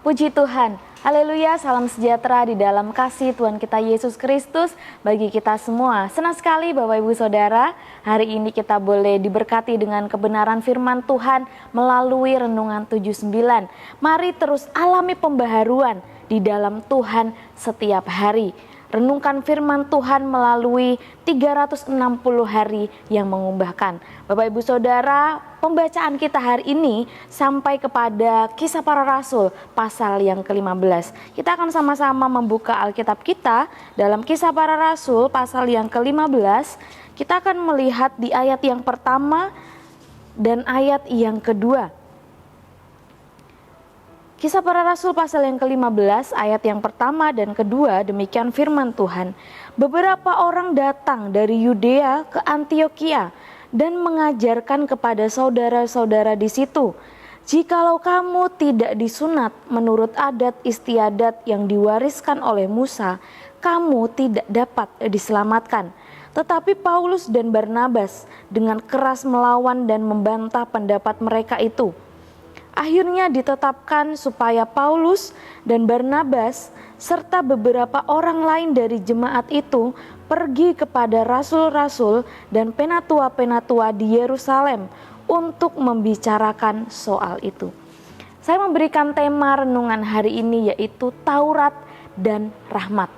Puji Tuhan, haleluya, salam sejahtera di dalam kasih Tuhan kita Yesus Kristus bagi kita semua. Senang sekali Bapak Ibu Saudara, hari ini kita boleh diberkati dengan kebenaran firman Tuhan melalui Renungan 79. Mari terus alami pembaharuan di dalam Tuhan setiap hari. Renungkan firman Tuhan melalui 360 hari yang mengubahkan. Bapak Ibu Saudara, pembacaan kita hari ini sampai kepada Kisah Para Rasul pasal yang ke-15. Kita akan sama-sama membuka Alkitab kita dalam Kisah Para Rasul pasal yang ke-15. Kita akan melihat di ayat yang pertama dan ayat yang kedua. Kisah Para Rasul pasal yang ke-15 ayat yang pertama dan kedua, demikian firman Tuhan. Beberapa orang datang dari Yudea ke Antiokhia dan mengajarkan kepada saudara-saudara di situ, jikalau kamu tidak disunat menurut adat istiadat yang diwariskan oleh Musa, kamu tidak dapat diselamatkan. Tetapi Paulus dan Barnabas dengan keras melawan dan membantah pendapat mereka itu. Akhirnya ditetapkan supaya Paulus dan Barnabas serta beberapa orang lain dari jemaat itu pergi kepada rasul-rasul dan penatua-penatua di Yerusalem untuk membicarakan soal itu. Saya memberikan tema renungan hari ini yaitu Taurat dan Rahmat.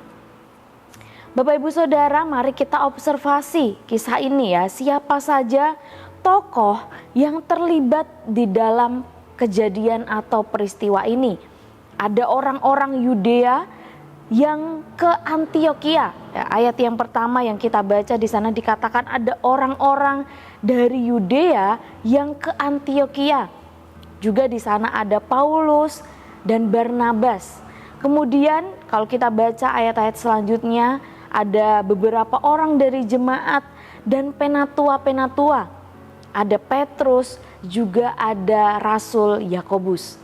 Bapak Ibu Saudara, mari kita observasi kisah ini ya, siapa saja tokoh yang terlibat di dalam kejadian atau peristiwa ini. Ada orang-orang Yudea yang ke Antiokhia. Ya, ayat yang pertama yang kita baca di sana dikatakan ada orang-orang dari Yudea yang ke Antiokhia. Juga di sana ada Paulus dan Barnabas. Kemudian kalau kita baca ayat-ayat selanjutnya ada beberapa orang dari jemaat dan penatua-penatua. Ada Petrus, juga ada Rasul Yakobus.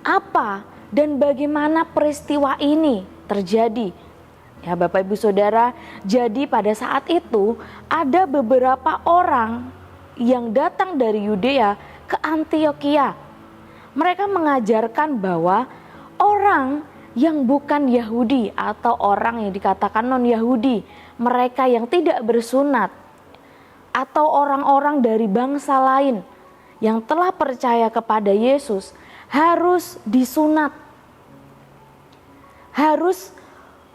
Apa dan bagaimana peristiwa ini terjadi? Ya Bapak Ibu Saudara, jadi pada saat itu ada beberapa orang yang datang dari Yudea ke Antiokhia. Mereka mengajarkan bahwa orang yang bukan Yahudi atau orang yang dikatakan non-Yahudi, mereka yang tidak bersunat, atau orang-orang dari bangsa lain yang telah percaya kepada Yesus harus disunat, harus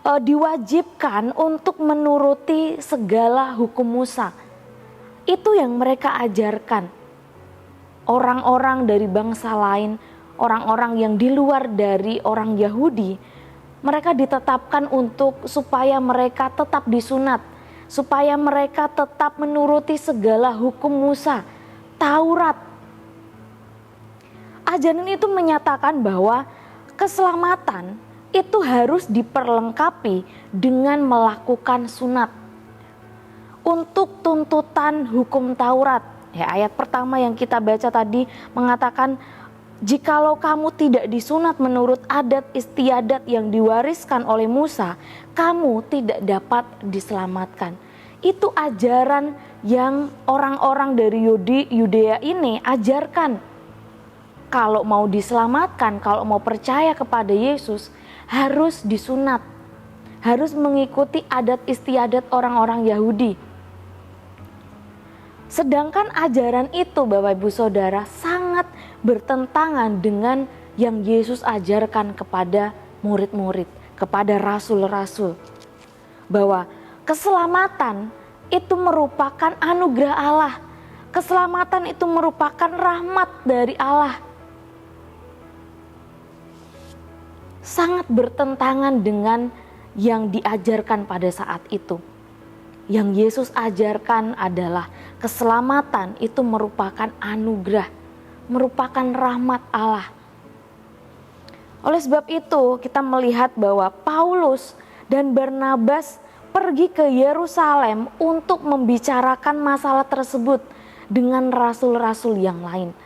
diwajibkan untuk menuruti segala hukum Musa. Itu yang mereka ajarkan. Orang-orang dari bangsa lain, orang-orang yang di luar dari orang Yahudi, mereka ditetapkan untuk supaya mereka tetap disunat, supaya mereka tetap menuruti segala hukum Musa, Taurat. Ajaran itu menyatakan bahwa keselamatan itu harus diperlengkapi dengan melakukan sunat. Untuk tuntutan hukum Taurat, ya, ayat pertama yang kita baca tadi mengatakan, jikalau kamu tidak disunat menurut adat istiadat yang diwariskan oleh Musa, kamu tidak dapat diselamatkan. Itu ajaran yang orang-orang dari Yudea ini ajarkan. Kalau mau diselamatkan, kalau mau percaya kepada Yesus, harus disunat. Harus mengikuti adat istiadat orang-orang Yahudi. Sedangkan ajaran itu Bapak Ibu Saudara sangat bertentangan dengan yang Yesus ajarkan kepada murid-murid, kepada rasul-rasul. Bahwa keselamatan itu merupakan anugerah Allah. Keselamatan itu merupakan rahmat dari Allah. Sangat bertentangan dengan yang diajarkan pada saat itu. Yang Yesus ajarkan adalah keselamatan itu merupakan anugerah, merupakan rahmat Allah. Oleh sebab itu kita melihat bahwa Paulus dan Barnabas pergi ke Yerusalem untuk membicarakan masalah tersebut dengan rasul-rasul yang lain.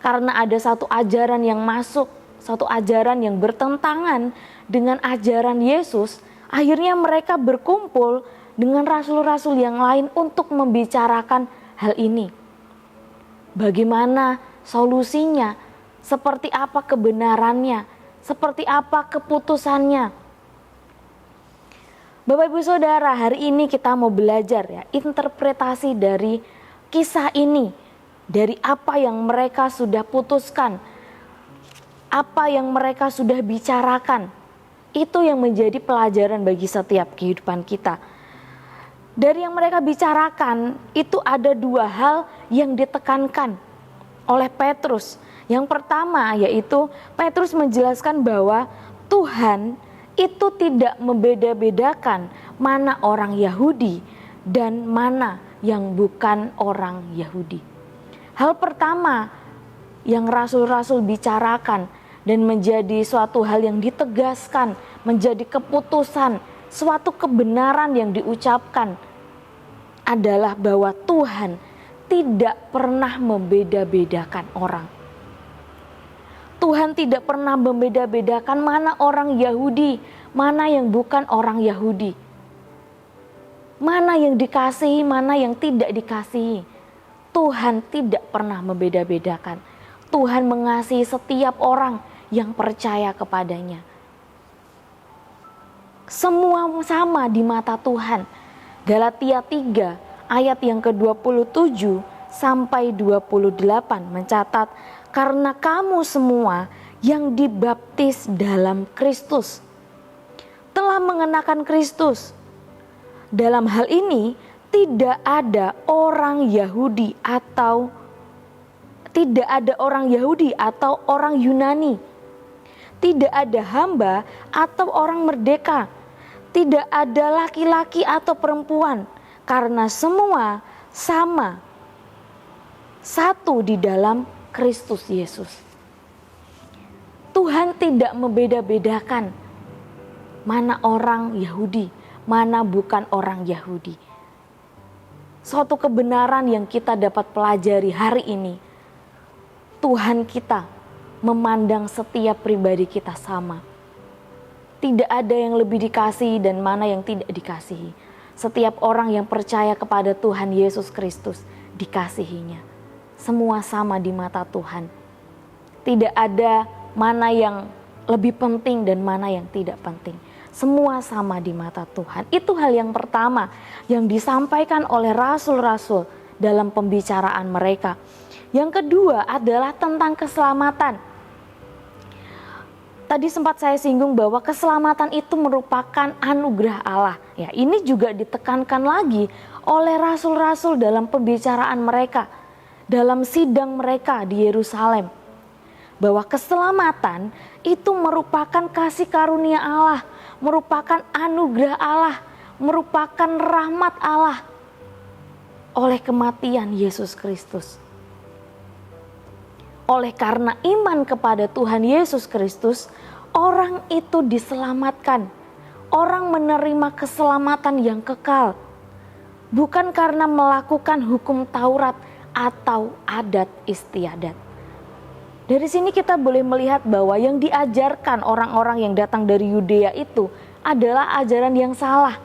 Karena ada satu ajaran yang masuk, satu ajaran yang bertentangan dengan ajaran Yesus, akhirnya mereka berkumpul dengan rasul-rasul yang lain untuk membicarakan hal ini. Bagaimana solusinya? seperti apa kebenarannya, seperti apa keputusannya. Bapak Ibu Saudara, hari ini kita mau belajar ya interpretasi dari kisah ini, dari apa yang mereka sudah putuskan, apa yang mereka sudah bicarakan. Itu yang menjadi pelajaran bagi setiap kehidupan kita. Dari yang mereka bicarakan, itu ada dua hal yang ditekankan oleh Petrus. Yang pertama yaitu Petrus menjelaskan bahwa Tuhan itu tidak membeda-bedakan mana orang Yahudi dan mana yang bukan orang Yahudi. Hal pertama yang rasul-rasul bicarakan dan menjadi suatu hal yang ditegaskan, menjadi keputusan, suatu kebenaran yang diucapkan adalah bahwa Tuhan tidak pernah membeda-bedakan orang. Tuhan tidak pernah membeda-bedakan mana orang Yahudi, mana yang bukan orang Yahudi. Mana yang dikasihi, mana yang tidak dikasihi. Tuhan tidak pernah membeda-bedakan. Tuhan mengasihi setiap orang yang percaya kepadanya. Semua sama di mata Tuhan. Galatia 3 ayat yang ke-27 sampai 28 mencatat, karena kamu semua yang dibaptis dalam Kristus telah mengenakan Kristus. Dalam hal ini tidak ada orang Yahudi atau orang Yunani. Tidak ada hamba atau orang merdeka. Tidak ada laki-laki atau perempuan, karena semua sama, satu di dalam Kristus Yesus. Tuhan tidak membeda-bedakan mana orang Yahudi, mana bukan orang Yahudi. Suatu kebenaran yang kita dapat pelajari hari ini, Tuhan kita memandang setiap pribadi kita sama. Tidak ada yang lebih dikasihi dan mana yang tidak dikasihi. Setiap orang yang percaya kepada Tuhan Yesus Kristus dikasihinya. Semua sama di mata Tuhan. Tidak ada mana yang lebih penting dan mana yang tidak penting. Semua sama di mata Tuhan. Itu hal yang pertama yang disampaikan oleh rasul-rasul dalam pembicaraan mereka. Yang kedua adalah tentang keselamatan. Tadi sempat saya singgung bahwa keselamatan itu merupakan anugerah Allah. Ya, ini juga ditekankan lagi oleh rasul-rasul dalam pembicaraan mereka, dalam sidang mereka di Yerusalem. Bahwa keselamatan itu merupakan kasih karunia Allah, merupakan anugerah Allah, merupakan rahmat Allah oleh kematian Yesus Kristus. Oleh karena iman kepada Tuhan Yesus Kristus, orang itu diselamatkan. Orang menerima keselamatan yang kekal. Bukan karena melakukan hukum Taurat atau adat istiadat. Dari sini kita boleh melihat bahwa yang diajarkan orang-orang yang datang dari Yudea itu adalah ajaran yang salah.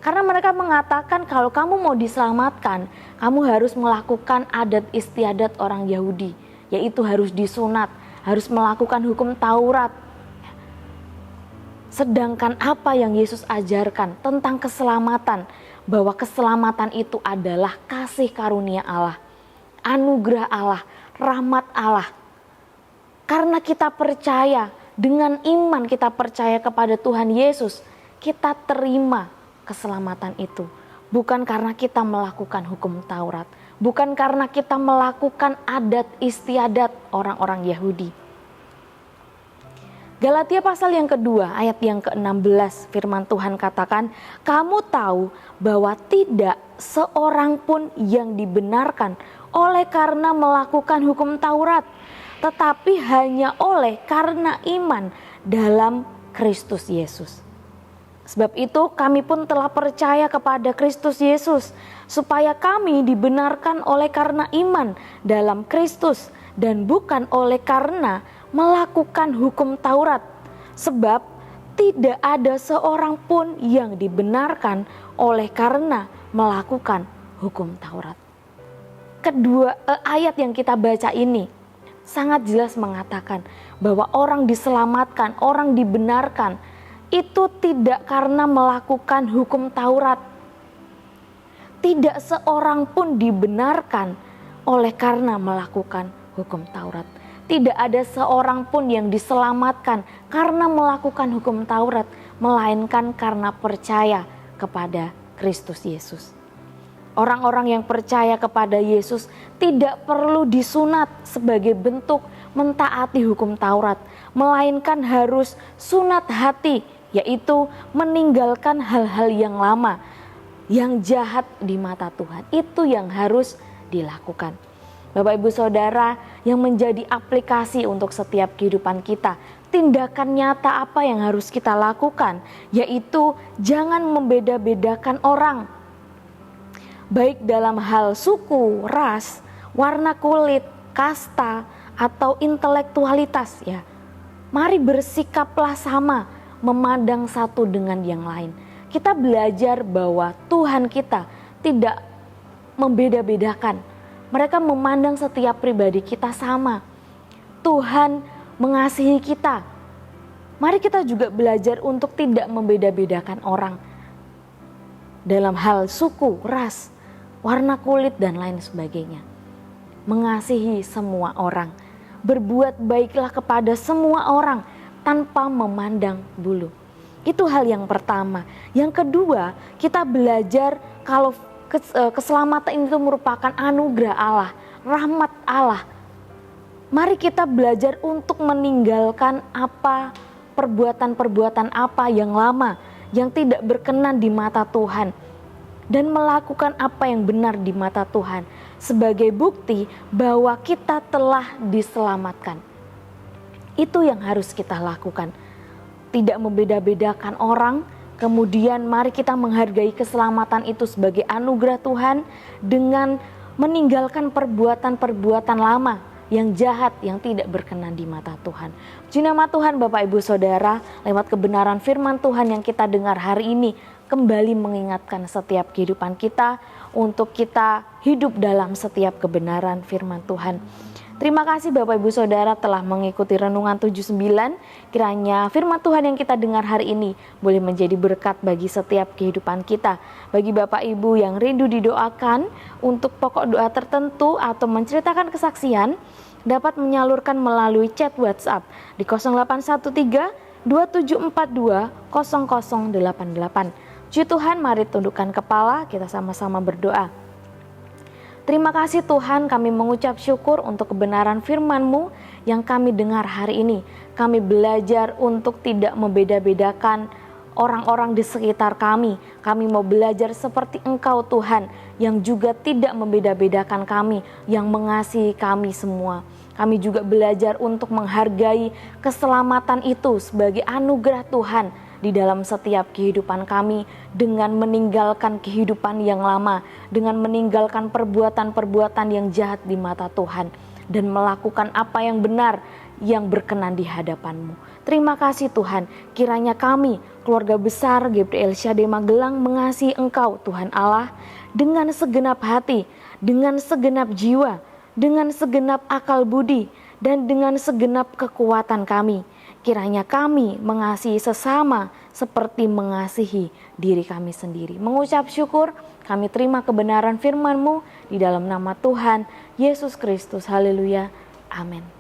Karena mereka mengatakan kalau kamu mau diselamatkan, kamu harus melakukan adat istiadat orang Yahudi. Yaitu harus disunat, harus melakukan hukum Taurat. Sedangkan apa yang Yesus ajarkan tentang keselamatan, bahwa keselamatan itu adalah kasih karunia Allah, anugerah Allah, rahmat Allah. Karena kita percaya, dengan iman kita percaya kepada Tuhan Yesus, kita terima keselamatan itu. Bukan karena kita melakukan hukum Taurat, bukan karena kita melakukan adat istiadat orang-orang Yahudi. Galatia pasal yang kedua ayat yang ke-16 firman Tuhan katakan, kamu tahu bahwa tidak seorang pun yang dibenarkan oleh karena melakukan hukum Taurat, tetapi hanya oleh karena iman dalam Kristus Yesus. Sebab itu kami pun telah percaya kepada Kristus Yesus, supaya kami dibenarkan oleh karena iman dalam Kristus dan bukan oleh karena melakukan hukum Taurat. Sebab tidak ada seorang pun yang dibenarkan oleh karena melakukan hukum Taurat. Kedua ayat yang kita baca ini sangat jelas mengatakan bahwa orang diselamatkan, orang dibenarkan itu tidak karena melakukan hukum Taurat. Tidak seorang pun dibenarkan oleh karena melakukan hukum Taurat. Tidak ada seorang pun yang diselamatkan karena melakukan hukum Taurat, melainkan karena percaya kepada Kristus Yesus. Orang-orang yang percaya kepada Yesus tidak perlu disunat sebagai bentuk mentaati hukum Taurat, melainkan harus sunat hati, yaitu meninggalkan hal-hal yang lama, yang jahat di mata Tuhan. Itu yang harus dilakukan. Bapak Ibu Saudara, yang menjadi aplikasi untuk setiap kehidupan kita, tindakan nyata apa yang harus kita lakukan, yaitu jangan membeda-bedakan orang, baik dalam hal suku, ras, warna kulit, kasta, atau intelektualitas ya. Mari bersikaplah sama, memandang satu dengan yang lain. Kita belajar bahwa Tuhan kita tidak membeda-bedakan. Mereka memandang setiap pribadi kita sama. Tuhan mengasihi kita. Mari kita juga belajar untuk tidak membeda-bedakan orang dalam hal suku, ras, warna kulit, dan lain sebagainya. Mengasihi semua orang, berbuat baiklah kepada semua orang tanpa memandang bulu. Itu hal yang pertama. Yang kedua, kita belajar kalau keselamatan itu merupakan anugerah Allah, rahmat Allah. Mari kita belajar untuk meninggalkan perbuatan-perbuatan apa yang lama, yang tidak berkenan di mata Tuhan, dan melakukan apa yang benar di mata Tuhan sebagai bukti bahwa kita telah diselamatkan. Itu yang harus kita lakukan. Tidak membeda-bedakan orang. Kemudian mari kita menghargai keselamatan itu sebagai anugerah Tuhan dengan meninggalkan perbuatan-perbuatan lama yang jahat, yang tidak berkenan di mata Tuhan. Puji nama Tuhan Bapak Ibu Saudara, lewat kebenaran firman Tuhan yang kita dengar hari ini, kembali mengingatkan setiap kehidupan kita untuk kita hidup dalam setiap kebenaran firman Tuhan. Terima kasih Bapak Ibu Saudara telah mengikuti Renungan 79. Kiranya firman Tuhan yang kita dengar hari ini boleh menjadi berkat bagi setiap kehidupan kita. Bagi Bapak Ibu yang rindu didoakan untuk pokok doa tertentu atau menceritakan kesaksian, dapat menyalurkan melalui chat WhatsApp di 0813 2742 0088. Puji Tuhan, mari tundukkan kepala, kita sama-sama berdoa. Terima kasih Tuhan, kami mengucap syukur untuk kebenaran firman-Mu yang kami dengar hari ini. Kami belajar untuk tidak membeda-bedakan orang-orang di sekitar kami. Kami mau belajar seperti Engkau Tuhan, yang juga tidak membeda-bedakan kami, yang mengasihi kami semua. Kami juga belajar untuk menghargai keselamatan itu sebagai anugerah Tuhan di dalam setiap kehidupan kami, dengan meninggalkan kehidupan yang lama, dengan meninggalkan perbuatan-perbuatan yang jahat di mata Tuhan, dan melakukan apa yang benar, yang berkenan di hadapan-Mu. Terima kasih Tuhan, kiranya kami, keluarga besar GPDL Syade Magelang, mengasihi Engkau Tuhan Allah dengan segenap hati, dengan segenap jiwa, dengan segenap akal budi, dan dengan segenap kekuatan kami. Kiranya kami mengasihi sesama seperti mengasihi diri kami sendiri. Mengucap syukur, kami terima kebenaran firman-Mu di dalam nama Tuhan Yesus Kristus. Haleluya. Amin.